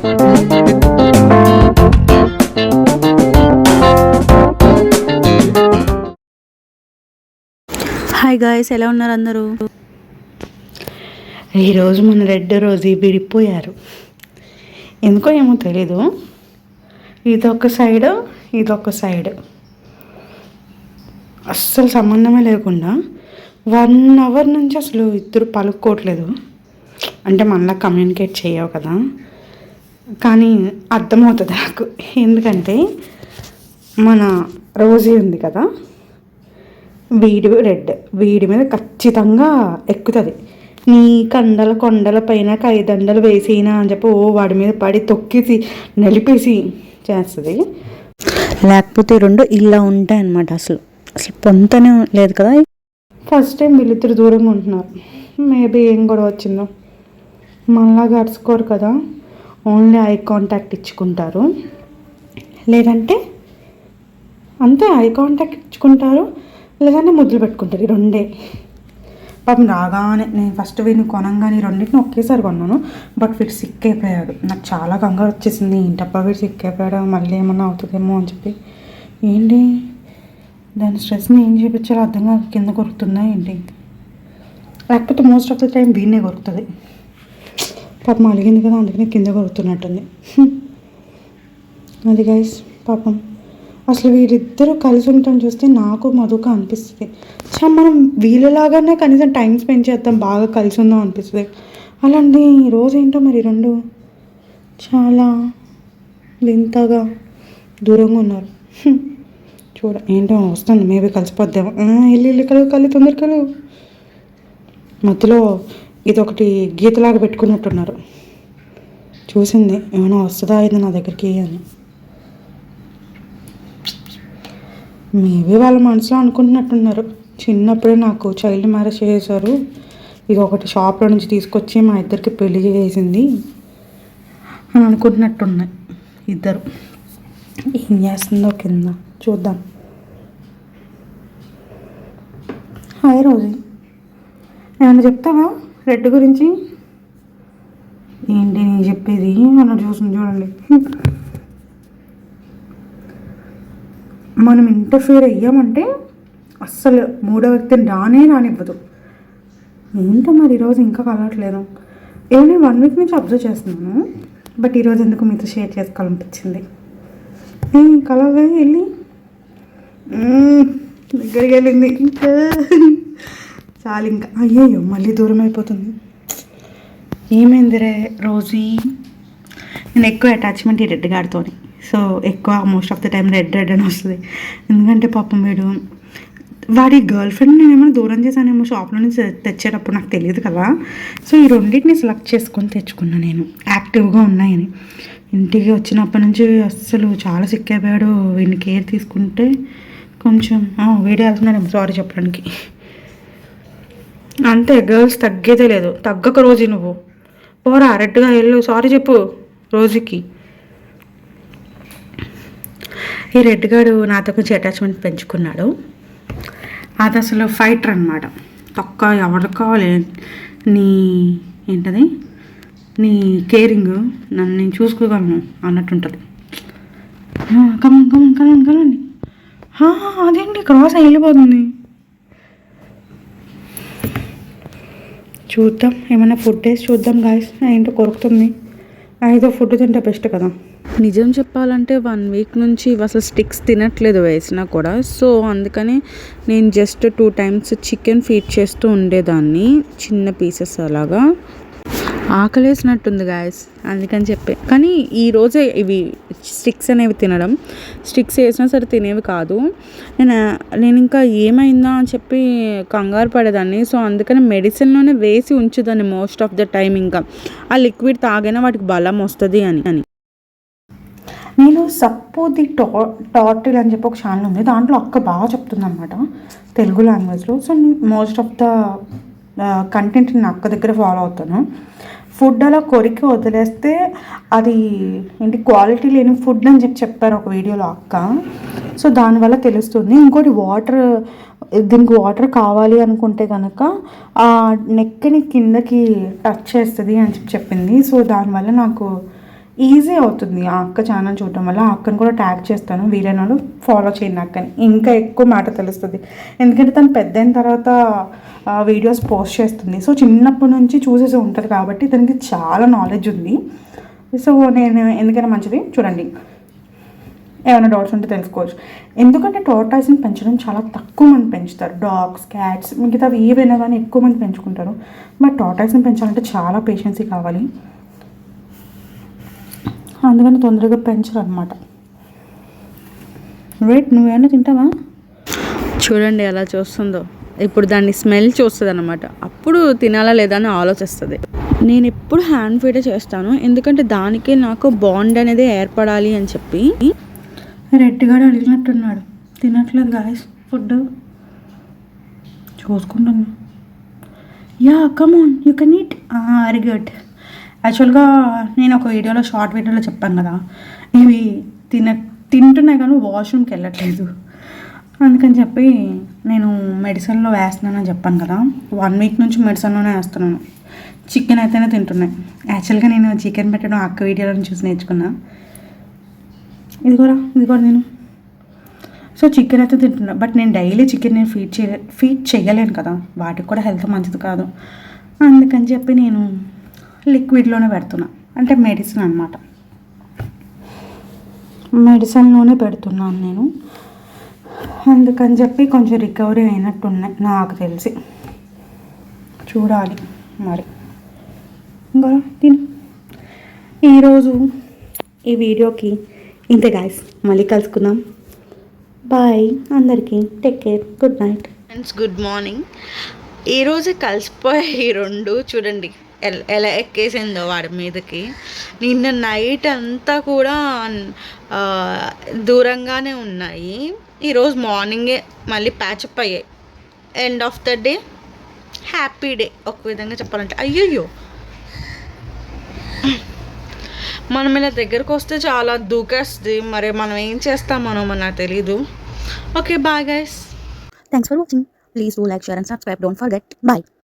Hi guys, ఎలా ఉన్నారు అందరూ? ఈరోజు మన రెడ్ రోజీ విడిపోయారు. ఎందుకో ఏమో తెలీదు. ఇదొక సైడ్ అస్సలు సంబంధమే లేకుండా 1 అవర్ నుంచి అసలు ఇద్దరు పలుక్కోవట్లేదు. అంటే మనలా కమ్యూనికేట్ చేయవు కదా, కానీ అర్థమవుతుంది నాకు. ఎందుకంటే మన రోజీ ఉంది కదా, వీడి మీద ఖచ్చితంగా ఎక్కుతుంది. నీ కొండల పైన కైదండలు వేసినా అని చెప్పి వాడి మీద పడి తొక్కేసి నలిపేసి చేస్తుంది. లేకపోతే రెండు ఇలా ఉంటాయి అన్నమాట. అసలు పొంతనే లేదు కదా. ఫస్ట్ టైం వీళ్ళిద్దరు దూరంగా ఉంటున్నారు. మేబీ ఏం గొడవ వచ్చిందో. మనలాగా అరుచుకోరు కదా, ఓన్లీ ఐ కాంటాక్ట్ ఇచ్చుకుంటారు. లేదంటే అంతే, ఐ కాంటాక్ట్ ఇచ్చుకుంటారు, లేదంటే ముద్దులు పెట్టుకుంటారు. ఈ రెండే. పాపం రాగానే నేను ఫస్ట్ వీడిని కొనంగానే రెండింటిని ఒకేసారి కొన్నాను. బట్ వీడు సిక్ అయిపోయాడు. నాకు చాలా కంగారు వచ్చేసింది. ఏంటప్ప వీడు సిక్ అయిపోయాడు, మళ్ళీ ఏమన్నా అవుతుందేమో అని చెప్పి. ఏంటి దాని స్ట్రెస్ని ఏం చేయించాలో అర్థం కాక కింద కొరుకుతుందా ఏంటి, లేకపోతే మోస్ట్ ఆఫ్ ద టైం వీడినే కొరుకుతుంది. పాపం అలిగింది కదా, అందుకనే కింద కొరుకుతున్నట్టుంది. అది గైస్ పాపం. అసలు వీళ్ళిద్దరూ కలిసి ఉంటాం చూస్తే నాకు మధుక అనిపిస్తుంది. మనం వీళ్ళలాగానే కనీసం టైం స్పెండ్ చేద్దాం, బాగా కలిసి ఉందాం అనిపిస్తుంది. అలాంటి రోజు ఏంటో మరి రెండు చాలా వింతగా దూరంగా ఉన్నారు. చూడ ఏంటో వస్తుంది, మేబీ కలిసిపోద్దాము. వెళ్ళి కలు తొందర కలు. మధ్యలో ఇదొకటి గీతలాగా పెట్టుకున్నట్టున్నారు. చూసింది ఏమైనా వస్తుందా ఇది నా దగ్గరికి అని. మేబీ వాళ్ళ మనసులో అనుకుంటున్నట్టున్నారు, చిన్నప్పుడే నాకు చైల్డ్ మ్యారేజ్ చేశారు, ఇది ఒకటి షాప్లో నుంచి తీసుకొచ్చి మా ఇద్దరికి పెళ్లి చేసింది అని అనుకుంటున్నట్టున్నాయి ఇద్దరు. ఏం చేస్తుందో కింద చూద్దాం. హాయ్ రోజీ, ఏమన్నా చెప్తావా రెడ్ గురించి? ఏంటి నేను చెప్పేది అన్నట్టు చూస్తుంది చూడండి. మనం ఇంటర్ఫియర్ అయ్యామంటే అస్సలు మూడో వ్యక్తిని రానివ్వదు. ఏంటో మరి ఈరోజు ఇంకా కలవట్లేదు. ఏమైనా 1 వీక్ నుంచి అబ్జర్వ్ చేస్తున్నాను, బట్ ఈరోజు ఎందుకు మీతో షేర్ చేసుకోవాలనిపించింది. కలవే వెళ్ళి దగ్గరికి వెళ్ళింది. చాలు ఇంకా. అయ్యయ్యో మళ్ళీ దూరం అయిపోతుంది. ఏమైంది రే రోజీ? నేను ఎక్కువ అటాచ్మెంట్ ఈ రెడ్ గాడితోని. సో ఎక్కువ most of the time red అని వస్తుంది. ఎందుకంటే పాపం వాడి గర్ల్ ఫ్రెండ్ నేను ఏమైనా దూరం చేశానేమో షాప్లో నుంచి తెచ్చేటప్పుడు, నాకు తెలియదు కదా. సో ఈ రెండింటిని సెలెక్ట్ చేసుకొని తెచ్చుకున్నాను నేను, యాక్టివ్గా ఉన్నాయని. ఇంటికి వచ్చినప్పటి నుంచి అస్సలు చాలా సిక్ అయిపోయాడు. వీడిని కేర్ తీసుకుంటే కొంచెం వేడి వెళ్తున్నాడేమో సారీ చెప్పడానికి. అంతే, గర్ల్స్ తగ్గేదే లేదు. తగ్గక రోజీ నువ్వు పోరా, రెడ్గా వెళ్ళు, సారీ చెప్పు రోజుకి. ఈ రెడ్ గాడు నాతో కొంచెం అటాచ్మెంట్ పెంచుకున్నాడు. అది అసలు ఫైటర్ అనమాట. తొక్క ఎవరికి కావాలి నీ కేరింగ్, నన్ను నేను చూసుకోగలను అన్నట్టుంటుంది. కలండి. అదేంటి క్రాస్ వెళ్ళిపోతుంది. చూద్దాం, ఏమైనా ఫుడ్ టేస్ట్ చూద్దాం గాయస్. ఏంటో కొరుకుతుంది. ఏదో ఫుడ్ తింటే బెస్ట్ కదా. నిజం చెప్పాలంటే 1 వీక్ నుంచి అసలు స్టిక్స్ తినట్లేదు వేసినా కూడా. సో అందుకని నేను జస్ట్ 2 టైమ్స్ చికెన్ ఫీడ్ చేస్తూ ఉండేదాన్ని, చిన్న పీసెస్ అలాగా. ఆకలేసినట్టుంది గాయస్, అందుకని చెప్పి. కానీ ఈరోజే ఇవి స్టిక్స్ అనేవి తినడం, స్టిక్స్ వేసినా సరే తినేవి కాదు. నేను ఇంకా ఏమైందా అని చెప్పి కంగారు పడేదాన్ని. సో అందుకని మెడిసిన్లోనే వేసి ఉంచుదాన్ని మోస్ట్ ఆఫ్ ద టైం. ఇంకా ఆ లిక్విడ్ తాగైనా వాటికి బలం వస్తుంది అని. నేను సపోజ్ టాటిల్ అని చెప్పి ఒక ఛానల్ ఉంది, దాంట్లో అక్క బాగా చెప్తుంది అనమాట తెలుగు లాంగ్వేజ్లో. So most of the content నేను అక్క దగ్గర ఫాలో అవుతాను. ఫుడ్ అలా కొరికి వదిలేస్తే అది క్వాలిటీ లేని ఫుడ్ అని చెప్పారు ఒక వీడియోలో అక్క. సో దానివల్ల తెలుస్తుంది. ఇంకోటి దీనికి వాటర్ కావాలి అనుకుంటే కనుక ఆ నెక్ని కిందకి టచ్ చేస్తుంది అని చెప్పింది. సో దానివల్ల నాకు ఈజీ అవుతుంది ఆ అక్క ఛానల్ చూడటం వల్ల. ఆ అక్కను కూడా ట్యాగ్ చేస్తాను, వీలైన వాళ్ళు ఫాలో చేయండి అక్కని, ఇంకా ఎక్కువ మాట తెలుస్తుంది. ఎందుకంటే తను పెద్ద అయిన తర్వాత వీడియోస్ పోస్ట్ చేస్తుంది. సో చిన్నప్పటి నుంచి చూసేసి ఉంటుంది కాబట్టి తనకి చాలా నాలెడ్జ్ ఉంది. సో నేను ఎందుకైనా మంచిది చూడండి, ఏమైనా డౌట్స్ ఉంటే తెలుసుకోవచ్చు. ఎందుకంటే టోర్టాయిస్ని పెంచడం చాలా తక్కువ మంది పెంచుతారు. డాగ్స్, క్యాట్స్, మిగతావి ఏవైనా కానీ ఎక్కువ మంది పెంచుకుంటారు. బట్ టోర్టాయిస్ని పెంచాలంటే చాలా పేషెన్సీ కావాలి, అందుకని తొందరగా పెంచరు అనమాట. వెయిట్, నువ్వేమైనా తింటావా? చూడండి ఎలా చూస్తుందో. ఇప్పుడు దాన్ని స్మెల్ చూస్తుంది అనమాట, అప్పుడు తినాలా లేదా అని ఆలోచిస్తుంది. నేను ఎప్పుడు హ్యాండ్ ఫీడే చేస్తాను, ఎందుకంటే దానికి నాకు బాండ్ అనేది ఏర్పడాలి అని చెప్పి. రెడ్గా అడిగినట్టున్నాడు, తినట్లేదు గాయస్ ఫుడ్, చూసుకుంటాను. Yeah come on you can eat. Very good. యాక్చువల్గా నేను ఒక వీడియోలో, షార్ట్ వీడియోలో చెప్పాను కదా, ఇవి తింటున్నాయి కానీ వాష్రూమ్కి వెళ్ళట్లేదు, అందుకని చెప్పి నేను మెడిసిన్లో వేస్తున్నానని చెప్పాను కదా. 1 వీక్ నుంచి మెడిసిన్లోనే వేస్తున్నాను. చికెన్ అయితేనే తింటున్నాయి. యాక్చువల్గా నేను చికెన్ పెట్టడం అక్క వీడియోలను చూసి నేర్చుకున్నా. ఇది కూడా నేను సో చికెన్ అయితే తింటున్నా. బట్ నేను డైలీ చికెన్ నేను ఫీడ్ చేయలేను కదా, వాటికి కూడా హెల్త్ మంచిది కాదు. అందుకని చెప్పి నేను లిక్విడ్లోనే పెడుతున్నా, అంటే మెడిసిన్ అనమాట, మెడిసిన్లోనే పెడుతున్నాను నేను. అందుకని చెప్పి కొంచెం రికవరీ అయినట్టున్నాయి నాకు తెలిసి, చూడాలి మరి. ఇంకా తిను. ఈరోజు ఈ వీడియోకి ఇంతే గాయస్, మళ్ళీ కలుసుకుందాం. బాయ్ అందరికీ, take care, good night friends. Good morning. ఈరోజు కలిసిపోయాయి 2 చూడండి ఎలా ఎక్కేసిందో వాడి మీదకి. నిన్న నైట్ అంతా కూడా దూరంగానే ఉన్నాయి, ఈరోజు మార్నింగే మళ్ళీ ప్యాచప్ అయ్యాయి. End of the day happy day ఒక విధంగా చెప్పాలంటే. అయ్యయ్యో, మనం ఇలా దగ్గరకు వస్తే చాలా దూకేస్తుంది, మరి మనం ఏం చేస్తామనో మనకు తెలీదు. Okay, bye guys. Thanks for watching. Please do like, share and subscribe. Don't forget. Bye.